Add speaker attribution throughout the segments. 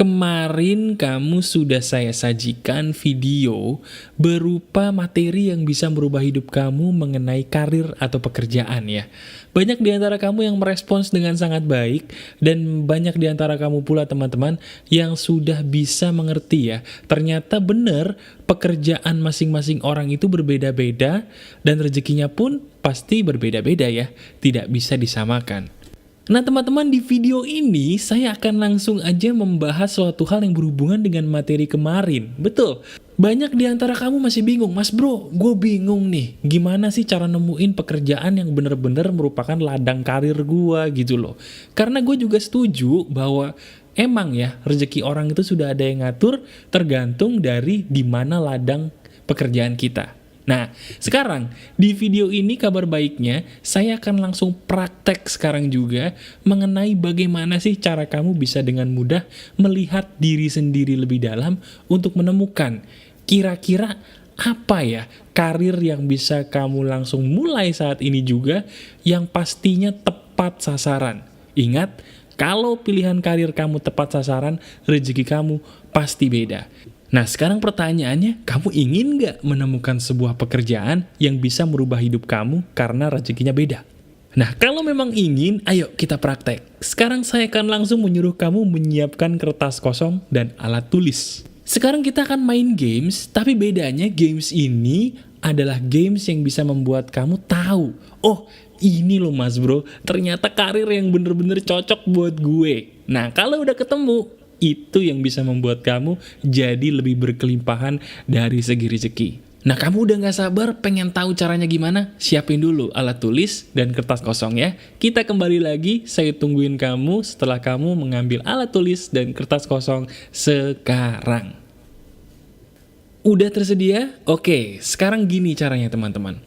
Speaker 1: Kemarin kamu sudah saya sajikan video berupa materi yang bisa merubah hidup kamu mengenai karir atau pekerjaan ya. Banyak di antara kamu yang merespons dengan sangat baik dan banyak di antara kamu pula teman-teman yang sudah bisa mengerti ya. Ternyata benar pekerjaan masing-masing orang itu berbeda-beda dan rezekinya pun pasti berbeda-beda ya. Tidak bisa disamakan. Nah teman-teman, di video ini saya akan langsung aja membahas suatu hal yang berhubungan dengan materi kemarin. Betul, banyak di antara kamu masih bingung, Mas bro, gue bingung nih, gimana sih cara nemuin pekerjaan yang bener-bener merupakan ladang karir gue gitu loh. Karena gue juga setuju bahwa emang ya rezeki orang itu sudah ada yang ngatur tergantung dari di mana ladang pekerjaan kita. Nah, sekarang di video ini kabar baiknya saya akan langsung praktek sekarang juga mengenai bagaimana sih cara kamu bisa dengan mudah melihat diri sendiri lebih dalam untuk menemukan kira-kira apa ya karir yang bisa kamu langsung mulai saat ini juga yang pastinya tepat sasaran. Ingat, kalau pilihan karir kamu tepat sasaran, rezeki kamu pasti beda. Nah sekarang pertanyaannya, kamu ingin nggak menemukan sebuah pekerjaan yang bisa merubah hidup kamu karena rezekinya beda? Nah kalau memang ingin, ayo kita praktek. Sekarang saya akan langsung menyuruh kamu menyiapkan kertas kosong dan alat tulis. Sekarang kita akan main games, tapi bedanya games ini adalah games yang bisa membuat kamu tahu, oh ini loh mas bro, ternyata karir yang bener-bener cocok buat gue. Nah kalau udah ketemu, itu yang bisa membuat kamu jadi lebih berkelimpahan dari segi rezeki. Nah kamu udah gak sabar pengen tahu caranya gimana? Siapin dulu alat tulis dan kertas kosong ya. Kita kembali lagi, saya tungguin kamu setelah kamu mengambil alat tulis dan kertas kosong sekarang. Udah tersedia? Oke, sekarang gini caranya teman-teman.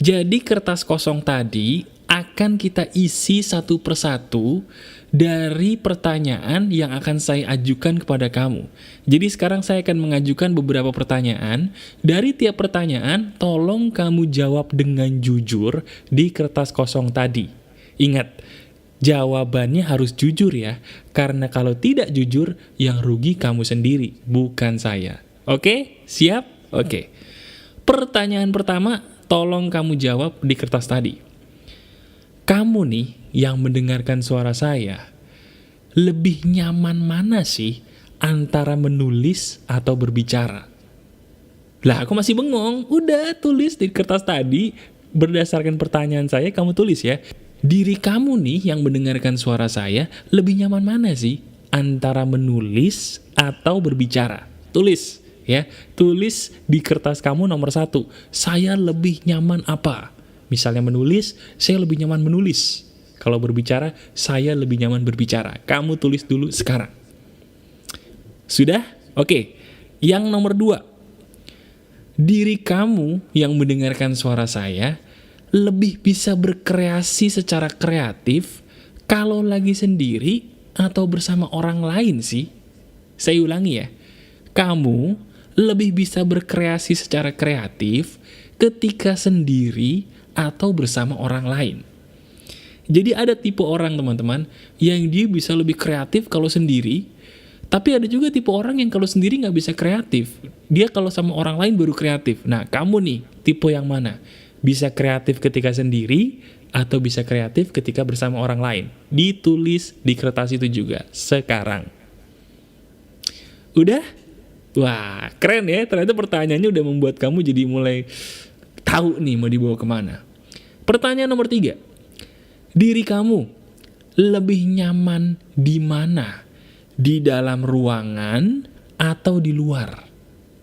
Speaker 1: Jadi kertas kosong tadi akan kita isi satu persatu dari pertanyaan yang akan saya ajukan kepada kamu. Jadi sekarang saya akan mengajukan beberapa pertanyaan. Dari tiap pertanyaan, tolong kamu jawab dengan jujur di kertas kosong tadi. Ingat, jawabannya harus jujur ya. Karena kalau tidak jujur, yang rugi kamu sendiri, bukan saya. Oke? Siap? Oke. Pertanyaan pertama, tolong kamu jawab di kertas tadi. Kamu nih yang mendengarkan suara saya, lebih nyaman mana sih antara menulis atau berbicara? Lah aku masih bengong, udah tulis di kertas tadi, berdasarkan pertanyaan saya kamu tulis ya. Diri kamu nih yang mendengarkan suara saya, lebih nyaman mana sih antara menulis atau berbicara? Tulis ya, tulis di kertas kamu nomor 1, saya lebih nyaman apa? Misalnya menulis, saya lebih nyaman menulis. Kalau berbicara, saya lebih nyaman berbicara. Kamu tulis dulu sekarang. Sudah? Oke. Yang nomor 2. Diri kamu yang mendengarkan suara saya lebih bisa berkreasi secara kreatif kalau lagi sendiri atau bersama orang lain sih? Saya ulangi ya. Kamu lebih bisa berkreasi secara kreatif ketika sendiri atau bersama orang lain. Jadi ada tipe orang teman-teman yang dia bisa lebih kreatif kalau sendiri, tapi ada juga tipe orang yang kalau sendiri nggak bisa kreatif. Dia kalau sama orang lain baru kreatif. Nah kamu nih tipe yang mana? Bisa kreatif ketika sendiri atau bisa kreatif ketika bersama orang lain? Ditulis di kertas itu juga sekarang. Udah? Wah keren ya, ternyata pertanyaannya udah membuat kamu jadi mulai tahu nih mau dibawa kemana. Pertanyaan nomor 3. Diri kamu lebih nyaman di mana? Di dalam ruangan atau di luar?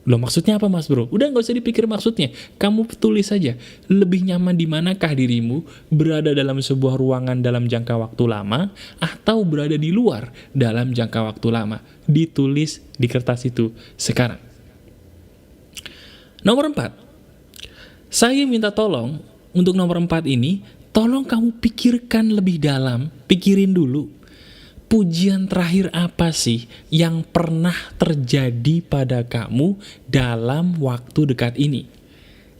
Speaker 1: Loh maksudnya apa mas bro? Udah gak usah dipikir maksudnya. Kamu tulis saja. Lebih nyaman di manakah dirimu? Berada dalam sebuah ruangan dalam jangka waktu lama atau berada di luar dalam jangka waktu lama? Ditulis di kertas itu sekarang. Nomor 4. Saya minta tolong untuk nomor 4 ini, tolong kamu pikirkan lebih dalam, pikirin dulu. Pujian terakhir apa sih yang pernah terjadi pada kamu dalam waktu dekat ini?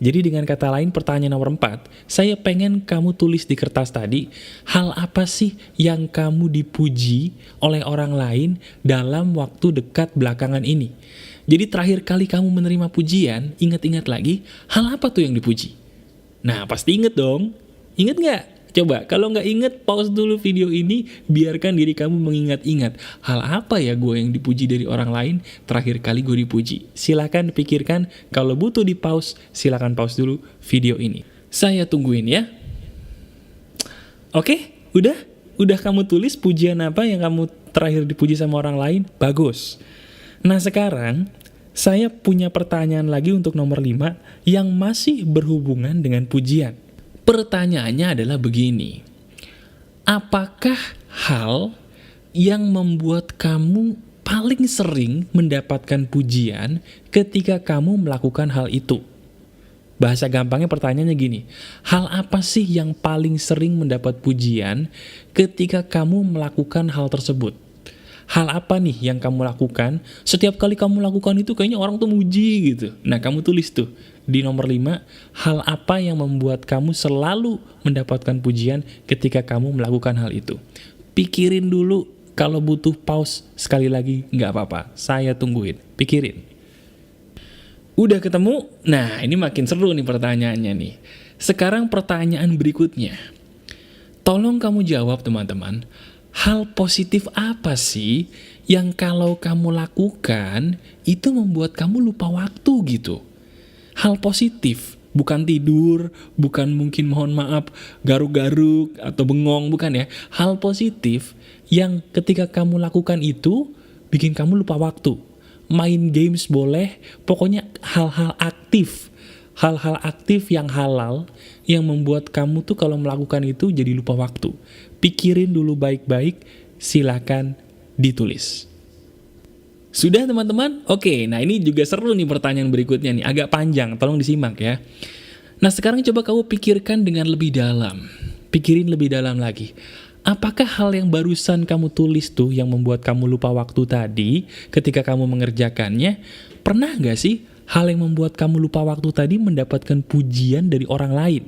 Speaker 1: Jadi dengan kata lain pertanyaan nomor 4, saya pengen kamu tulis di kertas tadi, hal apa sih yang kamu dipuji oleh orang lain dalam waktu dekat belakangan ini? Jadi terakhir kali kamu menerima pujian, ingat-ingat lagi, hal apa tuh yang dipuji? Nah, pasti inget dong. Inget nggak? Coba, kalau nggak inget, pause dulu video ini, biarkan diri kamu mengingat-ingat. Hal apa ya gue yang dipuji dari orang lain, terakhir kali gue dipuji? Silakan pikirkan, kalau butuh di pause, silakan pause dulu video ini. Saya tungguin ya. Oke, udah? Udah kamu tulis pujian apa yang kamu terakhir dipuji sama orang lain? Bagus. Nah sekarang, saya punya pertanyaan lagi untuk nomor 5, yang masih berhubungan dengan pujian. Pertanyaannya adalah begini, apakah hal yang membuat kamu paling sering mendapatkan pujian ketika kamu melakukan hal itu? Bahasa gampangnya pertanyaannya gini, hal apa sih yang paling sering mendapat pujian ketika kamu melakukan hal tersebut? Hal apa nih yang kamu lakukan, setiap kali kamu lakukan itu kayaknya orang tuh muji gitu. Nah kamu tulis tuh di nomor 5, hal apa yang membuat kamu selalu mendapatkan pujian ketika kamu melakukan hal itu. Pikirin dulu, kalau butuh pause sekali lagi nggak apa-apa, saya tungguin, pikirin. Udah ketemu? Nah ini makin seru nih pertanyaannya nih. Sekarang pertanyaan berikutnya, tolong kamu jawab teman-teman, hal positif apa sih yang kalau kamu lakukan itu membuat kamu lupa waktu gitu? Hal positif, bukan tidur, bukan mungkin mohon maaf garuk-garuk atau bengong, bukan ya. Hal positif yang ketika kamu lakukan itu bikin kamu lupa waktu. Main games boleh, pokoknya hal-hal aktif. Hal-hal aktif yang halal yang membuat kamu tuh kalau melakukan itu jadi lupa waktu. Pikirin dulu baik-baik, silakan ditulis. Sudah teman-teman? Oke, nah ini juga seru nih pertanyaan berikutnya nih, agak panjang, tolong disimak ya. Nah sekarang coba kamu pikirkan dengan lebih dalam, pikirin lebih dalam lagi. Apakah hal yang barusan kamu tulis tuh yang membuat kamu lupa waktu tadi ketika kamu mengerjakannya, pernah gak sih hal yang membuat kamu lupa waktu tadi mendapatkan pujian dari orang lain?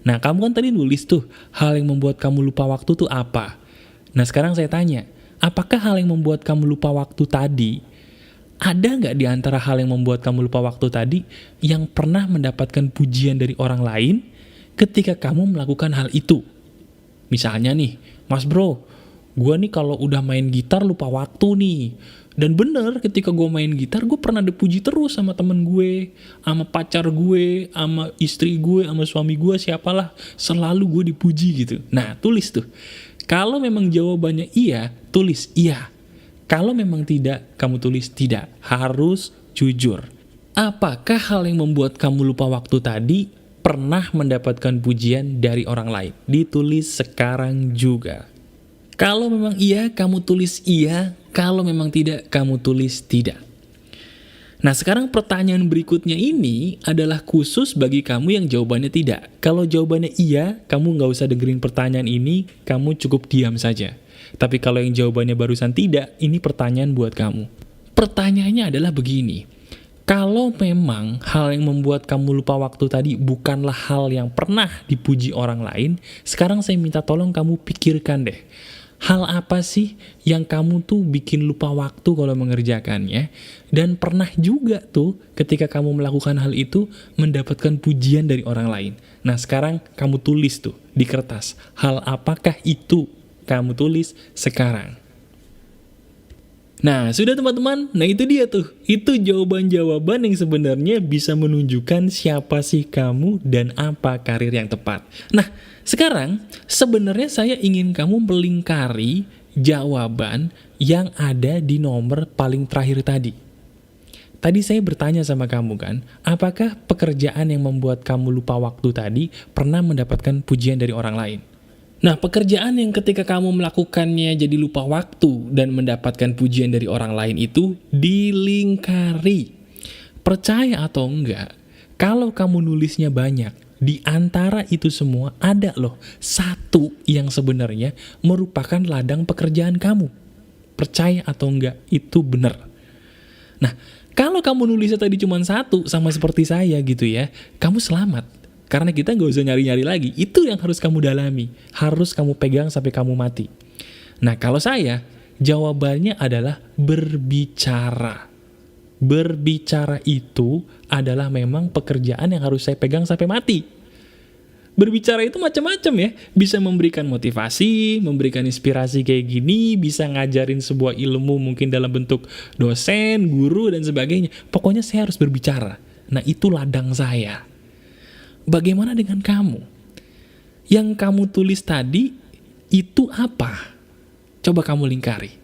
Speaker 1: Nah kamu kan tadi nulis tuh, hal yang membuat kamu lupa waktu tuh apa? Nah sekarang saya tanya, apakah hal yang membuat kamu lupa waktu tadi, ada nggak di antara hal yang membuat kamu lupa waktu tadi yang pernah mendapatkan pujian dari orang lain ketika kamu melakukan hal itu? Misalnya nih, Mas bro, gue nih kalau udah main gitar lupa waktu nih. Dan bener, ketika gue main gitar, gue pernah dipuji terus sama temen gue, sama pacar gue, sama istri gue, sama suami gue, siapalah, selalu gue dipuji gitu. Nah, tulis tuh. Kalau memang jawabannya iya, tulis iya. Kalau memang tidak, kamu tulis tidak. Harus jujur. Apakah hal yang membuat kamu lupa waktu tadi pernah mendapatkan pujian dari orang lain? Ditulis sekarang juga. Kalau memang iya, kamu tulis iya. Kalau memang tidak, kamu tulis tidak. Nah, sekarang pertanyaan berikutnya ini adalah khusus bagi kamu yang jawabannya tidak. Kalau jawabannya iya, kamu nggak usah dengerin pertanyaan ini, kamu cukup diam saja. Tapi kalau yang jawabannya barusan tidak, ini pertanyaan buat kamu. Pertanyaannya adalah begini, kalau memang hal yang membuat kamu lupa waktu tadi bukanlah hal yang pernah dipuji orang lain, sekarang saya minta tolong kamu pikirkan deh. Hal apa sih yang kamu tuh bikin lupa waktu kalau mengerjakannya? Dan pernah juga tuh ketika kamu melakukan hal itu mendapatkan pujian dari orang lain. Nah sekarang kamu tulis tuh di kertas. Hal apakah itu? Kamu tulis sekarang. Nah sudah teman-teman, nah itu dia tuh. Itu jawaban-jawaban yang sebenarnya bisa menunjukkan siapa sih kamu dan apa karir yang tepat. Nah sekarang, sebenarnya saya ingin kamu melingkari jawaban yang ada di nomor paling terakhir tadi. Tadi saya bertanya sama kamu kan, apakah pekerjaan yang membuat kamu lupa waktu tadi pernah mendapatkan pujian dari orang lain? Nah, pekerjaan yang ketika kamu melakukannya jadi lupa waktu dan mendapatkan pujian dari orang lain itu dilingkari. Percaya atau enggak, kalau kamu nulisnya banyak, di antara itu semua ada loh satu yang sebenarnya merupakan ladang pekerjaan kamu. Percaya atau enggak, itu benar. Nah, Kalau kamu nulisnya tadi cuma satu, sama seperti saya gitu ya, kamu selamat. Karena kita nggak usah nyari-nyari lagi. Itu yang harus kamu dalami. Harus kamu pegang sampai kamu mati. Nah, kalau saya, jawabannya adalah berbicara. Berbicara itu adalah memang pekerjaan yang harus saya pegang sampai mati. Berbicara itu macam-macam ya. Bisa memberikan motivasi, memberikan inspirasi kayak gini, bisa ngajarin sebuah ilmu mungkin dalam bentuk dosen, guru, dan sebagainya. Pokoknya saya harus berbicara. Nah, itu ladang saya. Bagaimana dengan kamu? Yang kamu tulis tadi, itu apa? Coba kamu lingkari.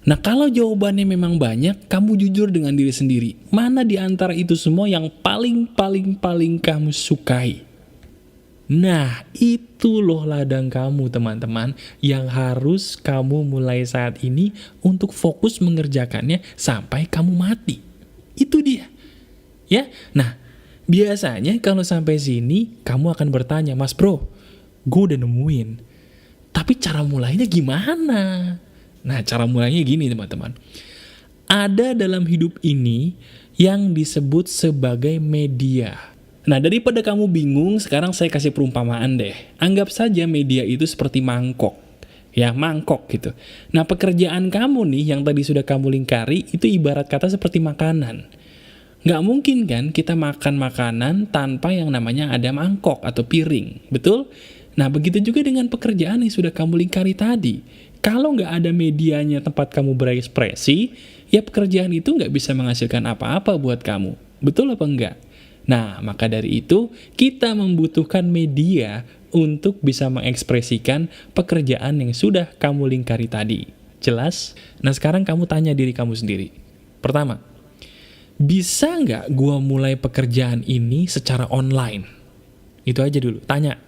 Speaker 1: Nah, kalau jawabannya memang banyak, kamu jujur dengan diri sendiri. Mana di antara itu semua yang paling kamu sukai? Nah, itu loh ladang kamu teman-teman, yang harus kamu mulai saat ini untuk fokus mengerjakannya sampai kamu mati. Itu dia. Ya, nah, biasanya kalau sampai sini, kamu akan bertanya, Mas bro, gue udah nemuin. Tapi cara mulainya gimana? Nah, cara mulainya gini teman-teman. Ada dalam hidup ini yang disebut sebagai media. Nah, daripada kamu bingung, sekarang saya kasih perumpamaan deh. Anggap saja media itu seperti mangkok. Ya, mangkok gitu. Nah, pekerjaan kamu nih yang tadi sudah kamu lingkari, itu ibarat kata seperti makanan. Nggak mungkin kan kita makan makanan tanpa yang namanya ada mangkok atau piring, betul? Nah, begitu juga dengan pekerjaan yang sudah kamu lingkari tadi. Kalau nggak ada medianya tempat kamu berekspresi, ya pekerjaan itu nggak bisa menghasilkan apa-apa buat kamu. Betul apa enggak? Nah, maka dari itu, kita membutuhkan media untuk bisa mengekspresikan pekerjaan yang sudah kamu lingkari tadi. Jelas? Nah, sekarang kamu tanya diri kamu sendiri. Pertama, bisa nggak gue mulai pekerjaan ini secara online? Itu aja dulu, tanya.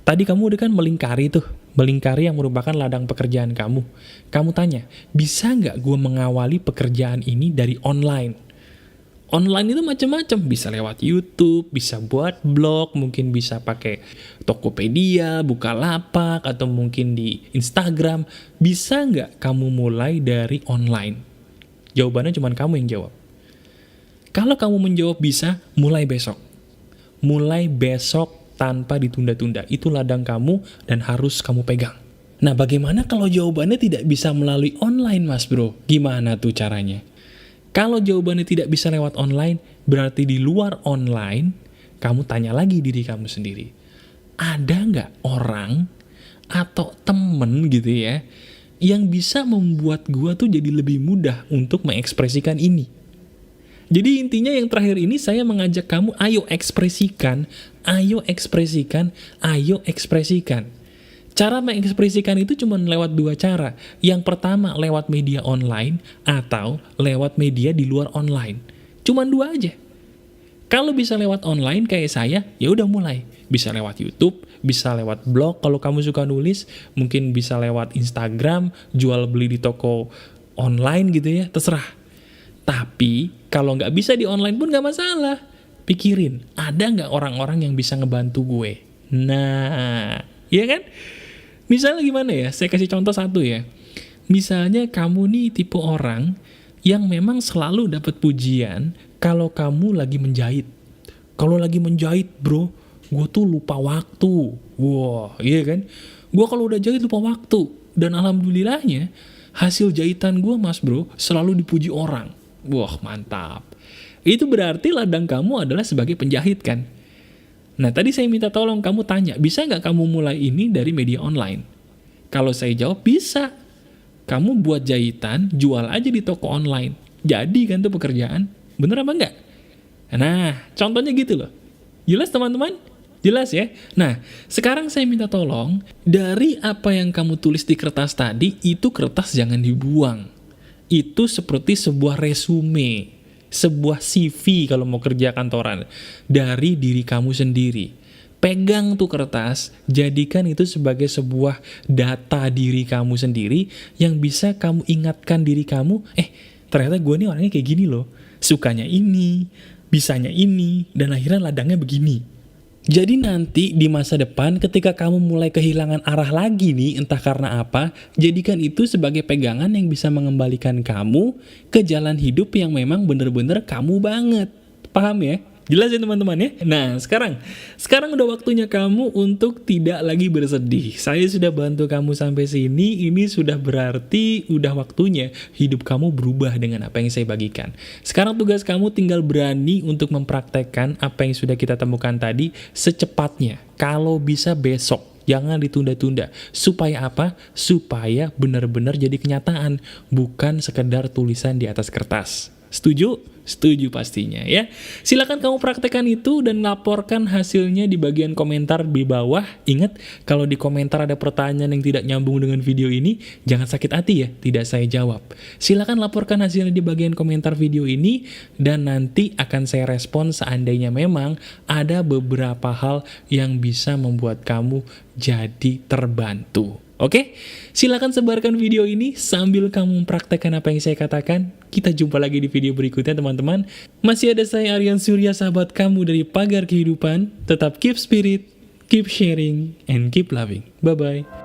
Speaker 1: Tadi kamu udah kan melingkari yang merupakan ladang pekerjaan kamu. Kamu tanya, bisa nggak gue mengawali pekerjaan ini dari online? Online itu macam-macam, bisa lewat YouTube, bisa buat blog, mungkin bisa pakai Tokopedia, Bukalapak, atau mungkin di Instagram. Bisa nggak kamu mulai dari online? Jawabannya cuma kamu yang jawab. Kalau kamu menjawab bisa, mulai besok. Mulai besok tanpa ditunda-tunda. Itu ladang kamu dan harus kamu pegang. Nah, bagaimana kalau jawabannya tidak bisa melalui online, Mas Bro? Gimana tuh caranya? Kalau jawabannya tidak bisa lewat online, berarti di luar online, kamu tanya lagi diri kamu sendiri. Ada nggak orang atau temen gitu ya, yang bisa membuat gua tuh jadi lebih mudah untuk mengekspresikan ini? Jadi intinya yang terakhir ini saya mengajak kamu, ayo ekspresikan, ayo ekspresikan, ayo ekspresikan. Cara mengekspresikan itu cuma lewat dua cara. Yang pertama lewat media online atau lewat media di luar online. Cuman dua aja. Kalau bisa lewat online kayak saya, ya udah mulai. Bisa lewat YouTube, bisa lewat blog kalau kamu suka nulis, mungkin bisa lewat Instagram, jual beli di toko online gitu ya, terserah. Tapi kalau nggak bisa di online pun nggak masalah. Pikirin, ada nggak orang-orang yang bisa ngebantu gue? Nah, iya kan? Misalnya gimana ya? Saya kasih contoh satu ya. Misalnya kamu nih tipe orang yang memang selalu dapat pujian kalau kamu lagi menjahit. Kalau lagi menjahit, bro, gue tuh lupa waktu. Wah, iya kan? Gue kalau udah jahit lupa waktu. Dan alhamdulillahnya, hasil jahitan gue, Mas Bro, selalu dipuji orang. Wah, mantap. Itu berarti ladang kamu adalah sebagai penjahit kan? Nah, tadi saya minta tolong kamu tanya, bisa nggak kamu mulai ini dari media online? Kalau saya jawab, bisa. Kamu buat jahitan, jual aja di toko online. Jadi kan tuh pekerjaan. Bener apa enggak? Nah, contohnya gitu loh. Jelas teman-teman? Jelas ya? Nah, sekarang saya minta tolong, dari apa yang kamu tulis di kertas tadi, itu kertas jangan dibuang. Itu seperti sebuah resume, sebuah CV kalau mau kerja kantoran, dari diri kamu sendiri. Pegang tuh kertas, jadikan itu sebagai sebuah data diri kamu sendiri, yang bisa kamu ingatkan diri kamu, ternyata gue nih orangnya kayak gini loh, sukanya ini, bisanya ini, dan akhirnya ladangnya begini. Jadi nanti di masa depan ketika kamu mulai kehilangan arah lagi nih, entah karena apa, jadikan itu sebagai pegangan yang bisa mengembalikan kamu ke jalan hidup yang memang bener-bener kamu banget. Paham ya? Jelas ya teman-teman ya? Nah sekarang udah waktunya kamu untuk tidak lagi bersedih. Saya sudah bantu kamu sampai sini, ini sudah berarti udah waktunya hidup kamu berubah dengan apa yang saya bagikan. Sekarang tugas kamu tinggal berani untuk mempraktekkan apa yang sudah kita temukan tadi secepatnya. Kalau bisa besok. Jangan ditunda-tunda. Supaya apa? Supaya benar-benar jadi kenyataan, bukan sekedar tulisan di atas kertas. Setuju? Setuju pastinya ya. Silakan kamu praktekkan itu dan laporkan hasilnya di bagian komentar di bawah. Ingat, kalau di komentar ada pertanyaan yang tidak nyambung dengan video ini, jangan sakit hati ya, tidak saya jawab. Silakan laporkan hasilnya di bagian komentar video ini dan nanti akan saya respon seandainya memang ada beberapa hal yang bisa membuat kamu jadi terbantu. Oke, silakan sebarkan video ini sambil kamu mempraktekkan apa yang saya katakan. Kita jumpa lagi di video berikutnya teman-teman. Masih ada saya Aryan Surya, sahabat kamu dari Pagar Kehidupan. Tetap keep spirit, keep sharing, and keep loving. Bye-bye.